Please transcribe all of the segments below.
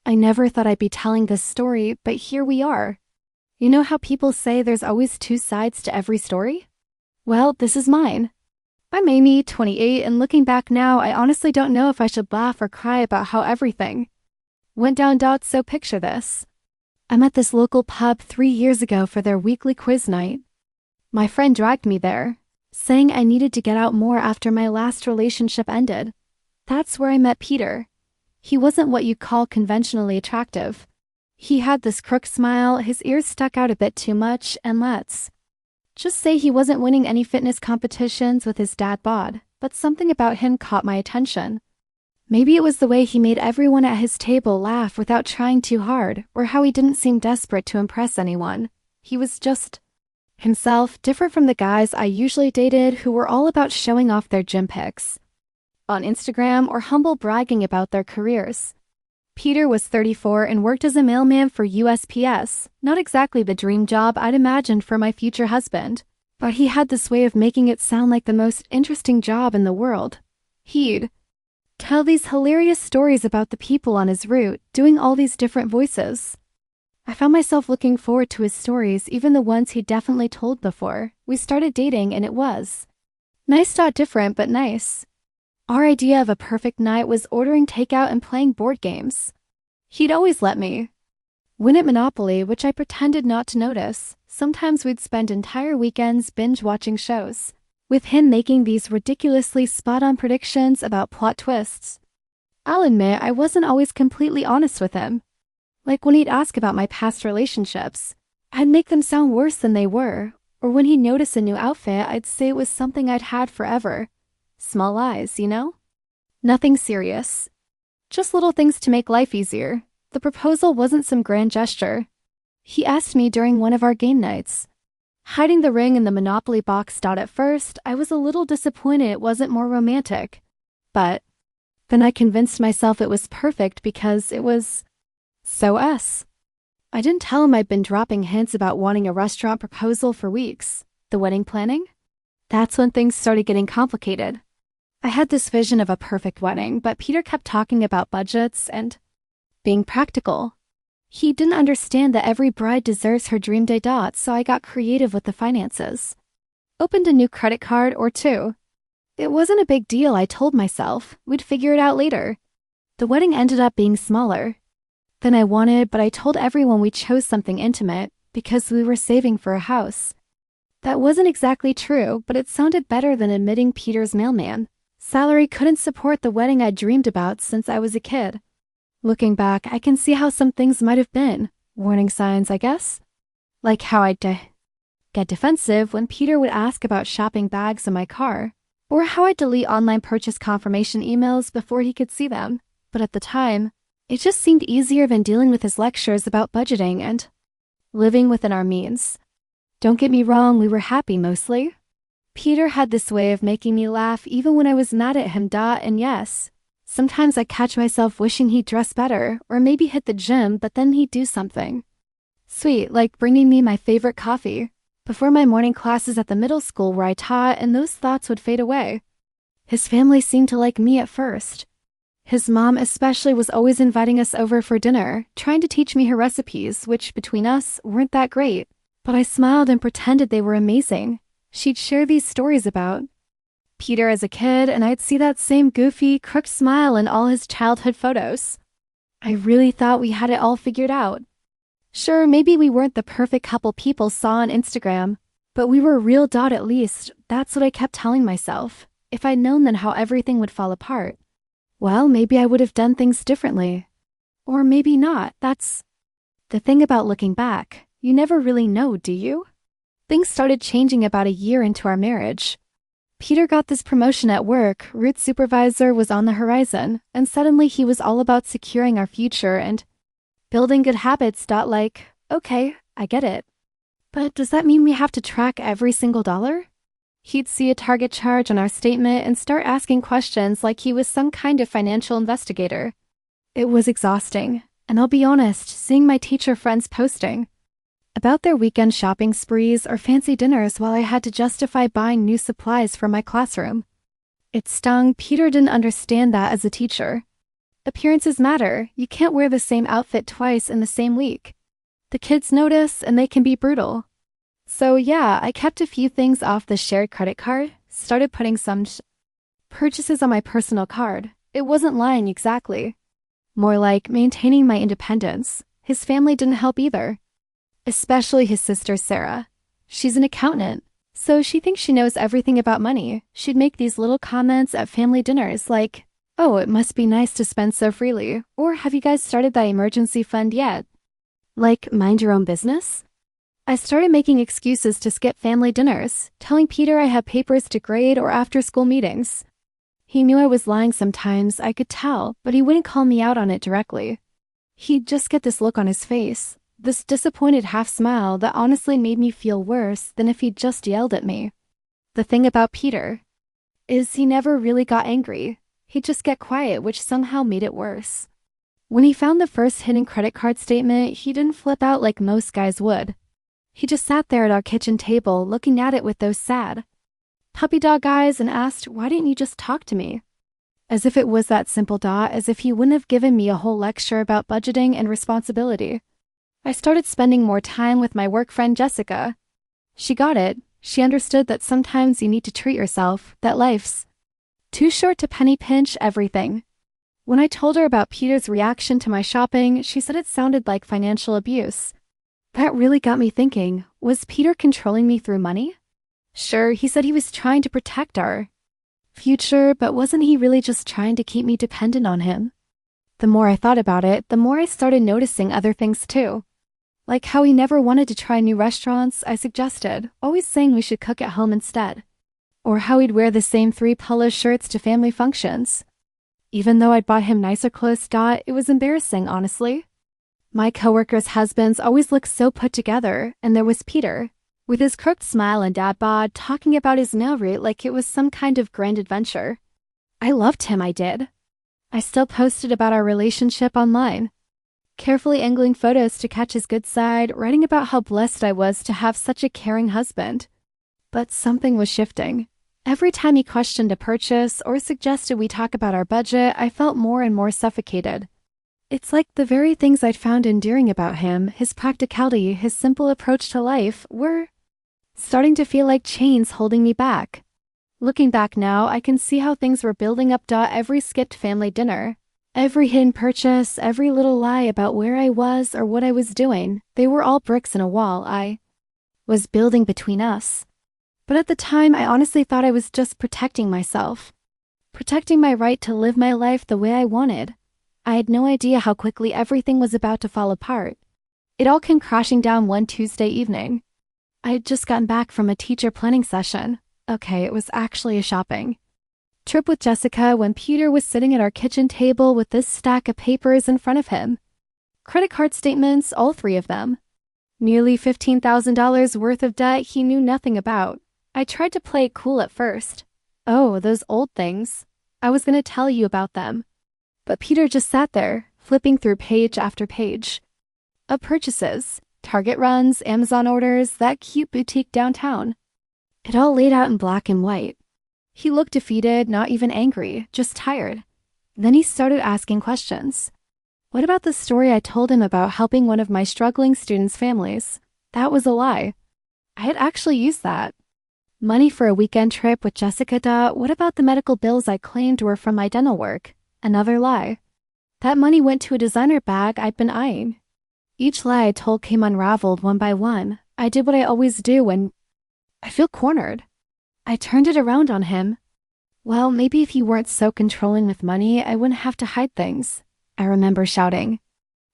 I never thought I'd be telling this story, but here we are. You know how people say there's always two sides to every story? Well, this is mine. I'm Amy, 28, and looking back now, I honestly don't know if I should laugh or cry about how everything went down. So picture this. I'm at this local pub 3 years ago for their weekly quiz night. My friend dragged me there, saying I needed to get out more after my last relationship ended. That's where I met Peter. He wasn't what you'd call conventionally attractive. He had this crook smile, his ears stuck out a bit too much, and let's just say he wasn't winning any fitness competitions with his dad bod, but something about him caught my attention. Maybe it was the way he made everyone at his table laugh without trying too hard, or how he didn't seem desperate to impress anyone. He was just himself, different from the guys I usually dated who were all about showing off their gym pics on Instagram or humble bragging about their careers. Peter was 34 and worked as a mailman for USPS, not exactly the dream job I'd imagined for my future husband, but he had this way of making it sound like the most interesting job in the world. He'd tell these hilarious stories about the people on his route, doing all these different voices. I found myself looking forward to his stories, even the ones he'd definitely told before. We started dating and it was nice. Different, but nice. Our idea of a perfect night was ordering takeout and playing board games. He'd always let me win at Monopoly, which I pretended not to notice. Sometimes we'd spend entire weekends binge-watching shows, with him making these ridiculously spot-on predictions about plot twists. I'll admit I wasn't always completely honest with him. Like when he'd ask about my past relationships, I'd make them sound worse than they were, or when he'd notice a new outfit, I'd say it was something I'd had forever. Small lies, you know? Nothing serious. Just little things to make life easier. The proposal wasn't some grand gesture. He asked me during one of our game nights, hiding the ring in the Monopoly box. At first, I was a little disappointed it wasn't more romantic. But then I convinced myself it was perfect because it was so us. I didn't tell him I'd been dropping hints about wanting a restaurant proposal for weeks. The wedding planning? That's when things started getting complicated. I had this vision of a perfect wedding, but Peter kept talking about budgets and being practical. He didn't understand that every bride deserves her dream day. So I got creative with the finances. Opened a new credit card or two. It wasn't a big deal, I told myself. We'd figure it out later. The wedding ended up being smaller than I wanted, but I told everyone we chose something intimate because we were saving for a house. That wasn't exactly true, but it sounded better than admitting Peter's mailman salary couldn't support the wedding I'd dreamed about since I was a kid. Looking back, I can see how some things might have been warning signs, I guess. Like how I'd get defensive when Peter would ask about shopping bags in my car, or how I'd delete online purchase confirmation emails before he could see them. But at the time, it just seemed easier than dealing with his lectures about budgeting and living within our means. Don't get me wrong, we were happy mostly. Peter had this way of making me laugh even when I was mad at him. And yes, sometimes I catch myself wishing he'd dress better or maybe hit the gym, but then he'd do something sweet, like bringing me my favorite coffee before my morning classes at the middle school where I taught, and those thoughts would fade away. His family seemed to like me at first. His mom especially was always inviting us over for dinner, trying to teach me her recipes, which between us weren't that great. But I smiled and pretended they were amazing. She'd share these stories about Peter as a kid, and I'd see that same goofy, crooked smile in all his childhood photos. I really thought we had it all figured out. Sure, maybe we weren't the perfect couple people saw on Instagram, but we were real. At least, that's what I kept telling myself. If I'd known then how everything would fall apart, well, maybe I would have done things differently. Or maybe not. That's the thing about looking back. You never really know, do you? Things started changing about a year into our marriage. Peter got this promotion at work, route supervisor was on the horizon, and suddenly he was all about securing our future and building good habits. Like, okay, I get it. But does that mean we have to track every single dollar? He'd see a target charge on our statement and start asking questions like he was some kind of financial investigator. It was exhausting, and I'll be honest, seeing my teacher friends posting about their weekend shopping sprees or fancy dinners while I had to justify buying new supplies for my classroom. It stung. Peter didn't understand that as a teacher. Appearances matter. You can't wear the same outfit twice in the same week. The kids notice and they can be brutal. So yeah, I kept a few things off the shared credit card, started putting some purchases on my personal card. It wasn't lying exactly. More like maintaining my independence. His family didn't help either. Especially his sister Sarah. She's an accountant, so she thinks she knows everything about money. She'd make these little comments at family dinners like, "Oh, it must be nice to spend so freely," or "Have you guys started that emergency fund yet?" Like, mind your own business? I started making excuses to skip family dinners, telling Peter I had papers to grade or after-school meetings. He knew I was lying sometimes, I could tell, but he wouldn't call me out on it directly. He'd just get this look on his face, this disappointed half-smile that honestly made me feel worse than if he'd just yelled at me. The thing about Peter is he never really got angry. He'd just get quiet, which somehow made it worse. When he found the first hidden credit card statement, he didn't flip out like most guys would. He just sat there at our kitchen table looking at it with those sad puppy dog eyes and asked, "Why didn't you just talk to me?" As if it was that simple, as if he wouldn't have given me a whole lecture about budgeting and responsibility. I started spending more time with my work friend Jessica. She got it. She understood that sometimes you need to treat yourself, that life's too short to penny pinch everything. When I told her about Peter's reaction to my shopping, she said it sounded like financial abuse. That really got me thinking, was Peter controlling me through money? Sure, he said he was trying to protect our future, but wasn't he really just trying to keep me dependent on him? The more I thought about it, the more I started noticing other things too. Like how he never wanted to try new restaurants I suggested, always saying we should cook at home instead. Or how he'd wear the same 3 polo shirts to family functions. Even though I'd bought him nicer clothes, it was embarrassing, honestly. My coworkers' husbands always looked so put together, and there was Peter, with his crooked smile and dad bod, talking about his nail route like it was some kind of grand adventure. I loved him, I did. I still posted about our relationship online, carefully angling photos to catch his good side, writing about how blessed I was to have such a caring husband. But something was shifting. Every time he questioned a purchase or suggested we talk about our budget, I felt more and more suffocated. It's like the very things I'd found endearing about him, his practicality, his simple approach to life, were starting to feel like chains holding me back. Looking back now, I can see how things were building up. Every skipped family dinner, every hidden purchase, every little lie about where I was or what I was doing, they were all bricks in a wall I was building between us. But at the time, I honestly thought I was just protecting myself, protecting my right to live my life the way I wanted. I had no idea how quickly everything was about to fall apart. It all came crashing down one Tuesday evening. I had just gotten back from a teacher planning session. Okay, it was actually a shopping trip with Jessica when Peter was sitting at our kitchen table with this stack of papers in front of him. Credit card statements, all 3 of them. Nearly $15,000 worth of debt he knew nothing about. I tried to play it cool at first. "Oh, those old things. I was going to tell you about them." But Peter just sat there, flipping through page after page of purchases, Target runs, Amazon orders, that cute boutique downtown. It all laid out in black and white. He looked defeated, not even angry, just tired. Then he started asking questions. What about the story I told him about helping one of my struggling students' families? That was a lie. I had actually used that money for a weekend trip with Jessica. What about the medical bills I claimed were from my dental work? Another lie. That money went to a designer bag I'd been eyeing. Each lie I told came unraveled one by one. I did what I always do when I feel cornered. I turned it around on him. Well, maybe if you weren't so controlling with money, I wouldn't have to hide things. I remember shouting.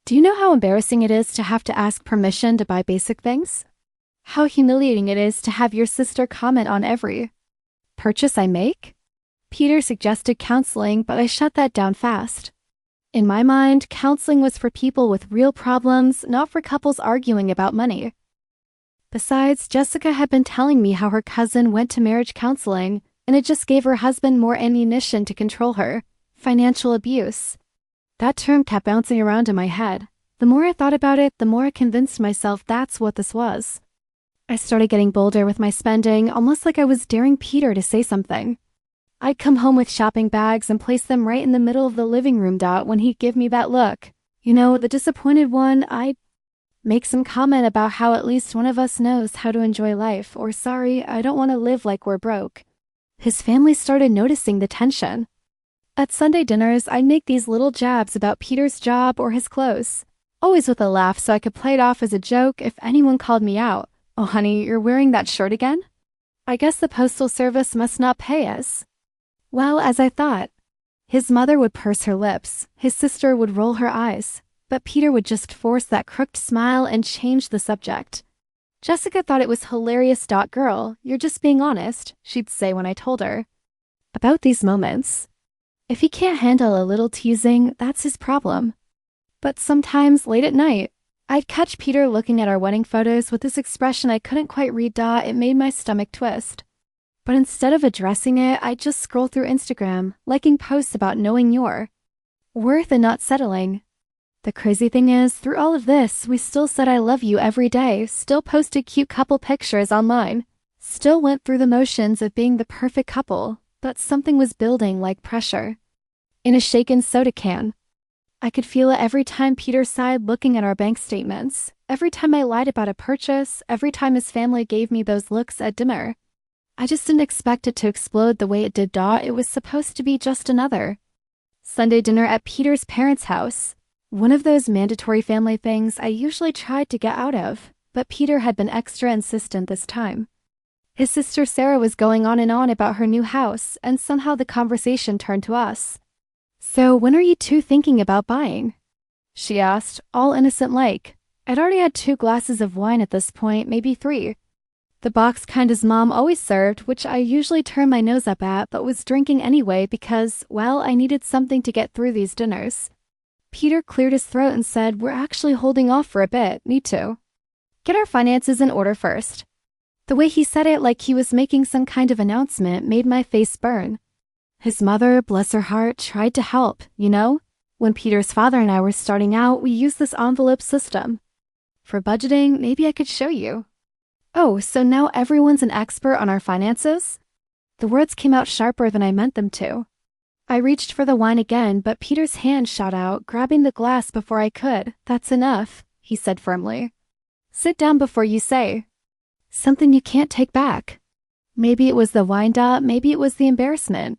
Do you know how embarrassing it is to have to ask permission to buy basic things? How humiliating it is to have your sister comment on every purchase I make? Peter suggested counseling, but I shut that down fast. In my mind, counseling was for people with real problems, not for couples arguing about money. Besides, Jessica had been telling me how her cousin went to marriage counseling, and it just gave her husband more ammunition to control her. Financial abuse. That term kept bouncing around in my head. The more I thought about it, the more I convinced myself that's what this was. I started getting bolder with my spending, almost like I was daring Peter to say something. I'd come home with shopping bags and place them right in the middle of the living room when he'd give me that look. You know, the disappointed one. I'd make some comment about how at least one of us knows how to enjoy life, or sorry, I don't want to live like we're broke. His family started noticing the tension. At Sunday dinners, I'd make these little jabs about Peter's job or his clothes, always with a laugh so I could play it off as a joke if anyone called me out. Oh honey, you're wearing that shirt again? I guess the postal service must not pay us. Well, as I thought. His mother would purse her lips, his sister would roll her eyes, but Peter would just force that crooked smile and change the subject. Jessica thought it was hilarious. Girl, you're just being honest, she'd say when I told her about these moments. If he can't handle a little teasing, that's his problem. But sometimes, late at night, I'd catch Peter looking at our wedding photos with this expression I couldn't quite read. It made my stomach twist. But instead of addressing it, I'd just scroll through Instagram, liking posts about knowing your worth and not settling. The crazy thing is, through all of this, we still said I love you every day, still posted cute couple pictures online, still went through the motions of being the perfect couple, but something was building like pressure in a shaken soda can. I could feel it every time Peter sighed looking at our bank statements, every time I lied about a purchase, every time his family gave me those looks at dinner. I just didn't expect it to explode the way it did. It was supposed to be just another Sunday dinner at Peter's parents' house. One of those mandatory family things I usually tried to get out of, but Peter had been extra insistent this time. His sister Sarah was going on and on about her new house, and somehow the conversation turned to us. So when are you two thinking about buying? She asked, all innocent-like. I'd already had 2 glasses of wine at this point, maybe 3. The box kind his mom always served, which I usually turned my nose up at, but was drinking anyway because, well, I needed something to get through these dinners. Peter cleared his throat and said, we're actually holding off for a bit, need to get our finances in order first. The way he said it like he was making some kind of announcement made my face burn. His mother, bless her heart, tried to help, you know? When Peter's father and I were starting out, we used this envelope system. For budgeting, maybe I could show you. Oh, so now everyone's an expert on our finances? The words came out sharper than I meant them to. I reached for the wine again, but Peter's hand shot out, grabbing the glass before I could. That's enough, he said firmly. Sit down before you say something you can't take back. Maybe it was the wine, maybe it was the embarrassment.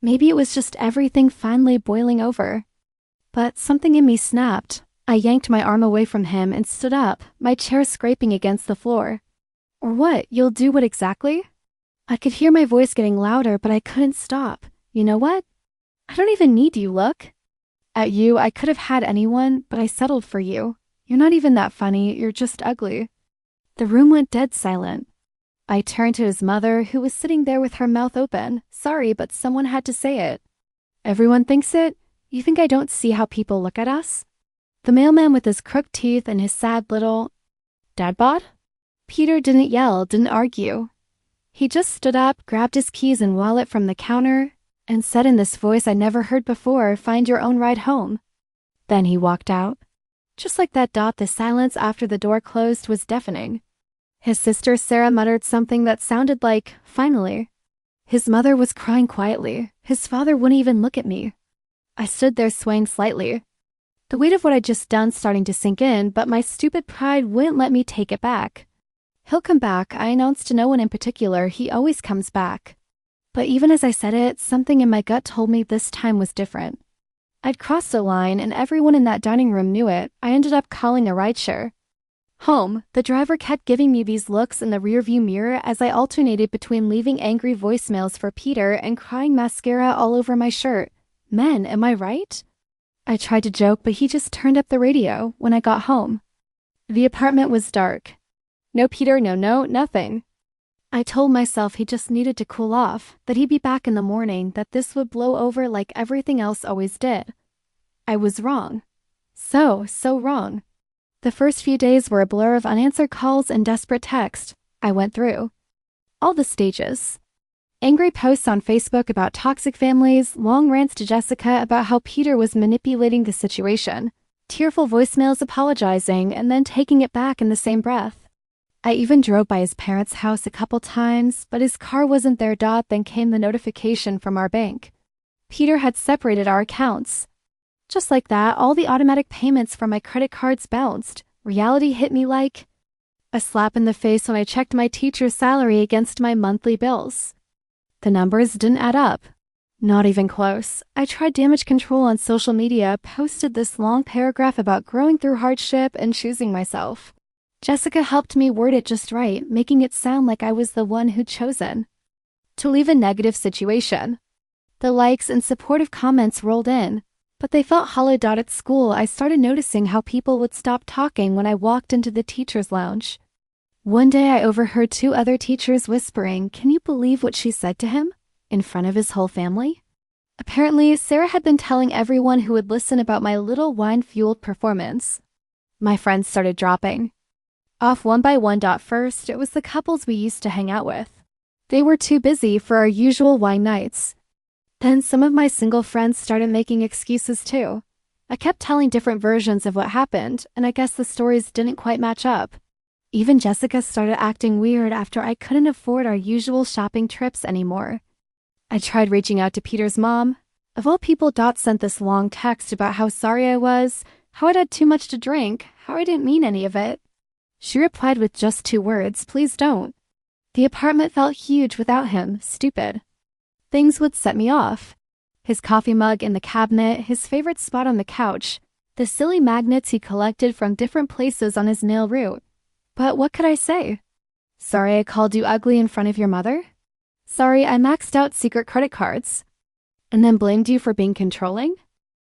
Maybe it was just everything finally boiling over. But something in me snapped. I yanked my arm away from him and stood up, my chair scraping against the floor. Or what? You'll do what exactly? I could hear my voice getting louder, but I couldn't stop. You know what? I don't even need you, look. At you, I could have had anyone, but I settled for you. You're not even that funny, you're just ugly. The room went dead silent. I turned to his mother, who was sitting there with her mouth open. Sorry, but someone had to say it. Everyone thinks it? You think I don't see how people look at us? The mailman with his crooked teeth and his sad little dad bod? Peter didn't yell, didn't argue. He just stood up, grabbed his keys and wallet from the counter, and said in this voice I never heard before, find your own ride home. Then he walked out. Just like that, the silence after the door closed was deafening. His sister Sarah muttered something that sounded like, finally. His mother was crying quietly. His father wouldn't even look at me. I stood there swaying slightly. The weight of what I'd just done starting to sink in, but my stupid pride wouldn't let me take it back. He'll come back, I announced to no one in particular. He always comes back. But even as I said it, something in my gut told me this time was different. I'd crossed a line, and everyone in that dining room knew it. I ended up calling a rideshare home. The driver kept giving me these looks in the rearview mirror as I alternated between leaving angry voicemails for Peter and crying mascara all over my shirt. Men, am I right? I tried to joke, but he just turned up the radio when I got home. The apartment was dark. No Peter, no, nothing. I told myself he just needed to cool off, that he'd be back in the morning, that this would blow over like everything else always did. I was wrong. So wrong. The first few days were a blur of unanswered calls and desperate text. I went through all the stages. Angry posts on Facebook about toxic families, long rants to Jessica about how Peter was manipulating the situation, tearful voicemails apologizing and then taking it back in the same breath. I even drove by his parents' house a couple times, but his car wasn't there. Then came the notification from our bank. Peter had separated our accounts. Just like that, all the automatic payments from my credit cards bounced. Reality hit me like a slap in the face when I checked my teacher's salary against my monthly bills. The numbers didn't add up. Not even close. I tried damage control on social media, posted this long paragraph about growing through hardship and choosing myself. Jessica helped me word it just right, making it sound like I was the one who'd chosen to leave a negative situation. The likes and supportive comments rolled in, but they felt hollow. At school, I started noticing how people would stop talking when I walked into the teacher's lounge. One day I overheard two other teachers whispering, "Can you believe what she said to him?" in front of his whole family. Apparently, Sarah had been telling everyone who would listen about my little wine-fueled performance. My friends started dropping off one by one. First, it was the couples we used to hang out with. They were too busy for our usual wine nights. Then some of my single friends started making excuses too. I kept telling different versions of what happened, and I guess the stories didn't quite match up. Even Jessica started acting weird after I couldn't afford our usual shopping trips anymore. I tried reaching out to Peter's mom. Of all people, sent this long text about how sorry I was, how I'd had too much to drink, how I didn't mean any of it. She replied with just 2 words, "Please don't." The apartment felt huge without him, stupid. Things would set me off. His coffee mug in the cabinet, his favorite spot on the couch, the silly magnets he collected from different places on his nail route. But what could I say? Sorry I called you ugly in front of your mother? Sorry I maxed out secret credit cards and then blamed you for being controlling?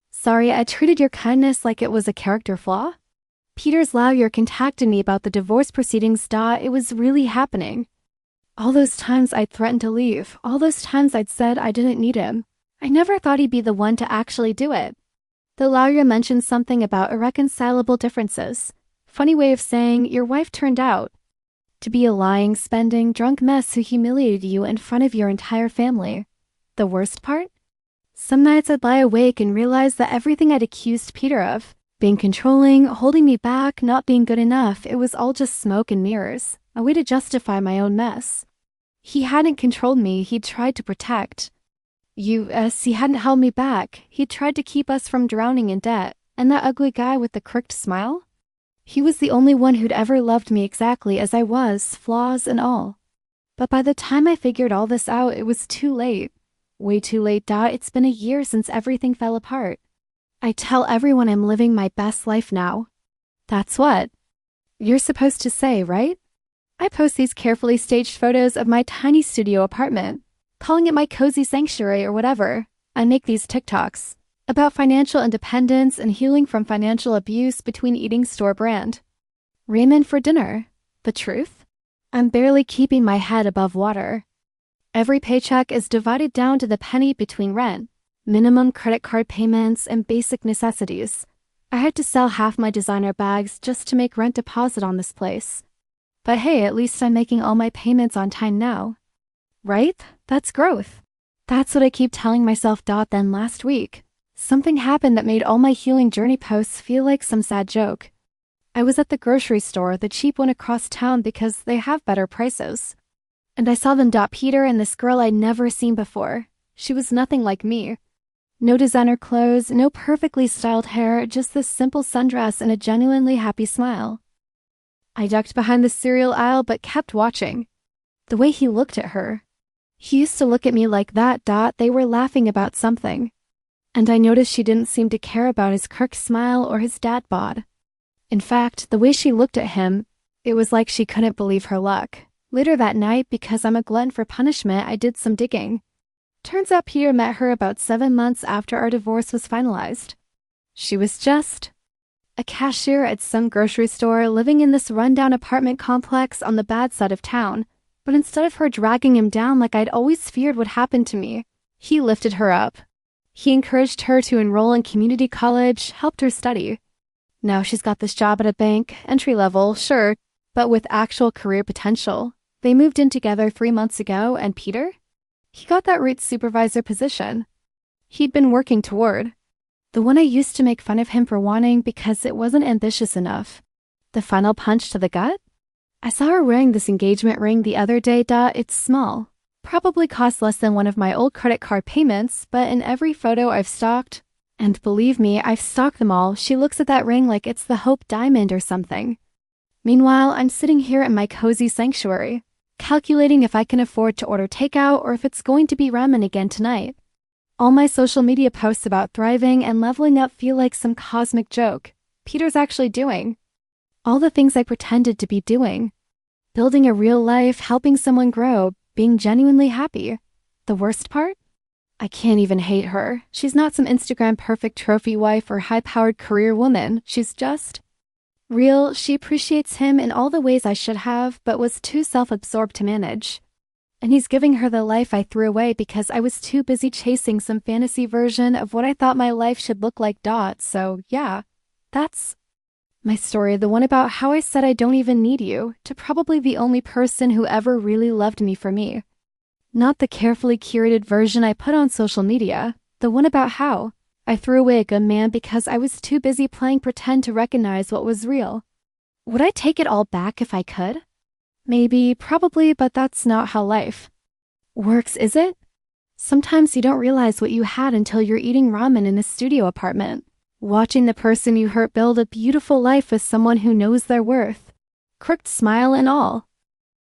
Sorry I treated your kindness like it was a character flaw? Peter's lawyer contacted me about the divorce proceedings. It was really happening. All those times I'd threatened to leave, all those times I'd said I didn't need him. I never thought he'd be the one to actually do it. The lawyer mentioned something about irreconcilable differences. Funny way of saying your wife turned out to be a lying, spending, drunk mess who humiliated you in front of your entire family. The worst part? Some nights I'd lie awake and realize that everything I'd accused Peter of, being controlling, holding me back, not being good enough, it was all just smoke and mirrors, a way to justify my own mess. He hadn't controlled me, he'd tried to protect. He hadn't held me back, he'd tried to keep us from drowning in debt, and that ugly guy with the crooked smile? He was the only one who'd ever loved me exactly as I was, flaws and all. But by the time I figured all this out, it was too late. Way too late. It's been a year since everything fell apart. I tell everyone I'm living my best life now. That's what you're supposed to say, right? I post these carefully staged photos of my tiny studio apartment, calling it my cozy sanctuary or whatever. I make these TikToks about financial independence and healing from financial abuse between eating store brand ramen for dinner. The truth? I'm barely keeping my head above water. Every paycheck is divided down to the penny between rent, minimum credit card payments, and basic necessities. I had to sell half my designer bags just to make rent deposit on this place. But hey, at least I'm making all my payments on time now. Right? That's growth. That's what I keep telling myself. Then last week, something happened that made all my healing journey posts feel like some sad joke. I was at the grocery store, the cheap one across town because they have better prices. And I saw them. Peter and this girl I'd never seen before. She was nothing like me. No designer clothes, no perfectly styled hair, just this simple sundress and a genuinely happy smile. I ducked behind the cereal aisle but kept watching. The way he looked at her. He used to look at me like that. They were laughing about something. And I noticed she didn't seem to care about his crooked smile or his dad bod. In fact, the way she looked at him, it was like she couldn't believe her luck. Later that night, because I'm a glutton for punishment, I did some digging. Turns out Peter met her about 7 months after our divorce was finalized. She was just a cashier at some grocery store living in this rundown apartment complex on the bad side of town. But instead of her dragging him down like I'd always feared would happen to me, he lifted her up. He encouraged her to enroll in community college, helped her study. Now she's got this job at a bank, entry level, sure, but with actual career potential. They moved in together 3 months ago, and Peter? He got that rate supervisor position he'd been working toward. The one I used to make fun of him for wanting because it wasn't ambitious enough. The final punch to the gut? I saw her wearing this engagement ring the other day. It's small. Probably costs less than one of my old credit card payments, but in every photo I've stalked, and believe me, I've stalked them all, she looks at that ring like it's the Hope Diamond or something. Meanwhile, I'm sitting here in my cozy sanctuary, calculating if I can afford to order takeout or if it's going to be ramen again tonight. All my social media posts about thriving and leveling up feel like some cosmic joke Peter's actually doing. All the things I pretended to be doing. Building a real life, helping someone grow, being genuinely happy. The worst part? I can't even hate her. She's not some Instagram perfect trophy wife or high-powered career woman. She's just real. She appreciates him in all the ways I should have, but was too self-absorbed to manage. And he's giving her the life I threw away because I was too busy chasing some fantasy version of what I thought my life should look like. So yeah, that's my story, the one about how I said I don't even need you, to probably the only person who ever really loved me for me. Not the carefully curated version I put on social media, the one about how I threw away a good man because I was too busy playing pretend to recognize what was real. Would I take it all back if I could? Maybe, probably, but that's not how life works, is it? Sometimes you don't realize what you had until you're eating ramen in a studio apartment, watching the person you hurt build a beautiful life with someone who knows their worth. Crooked smile and all.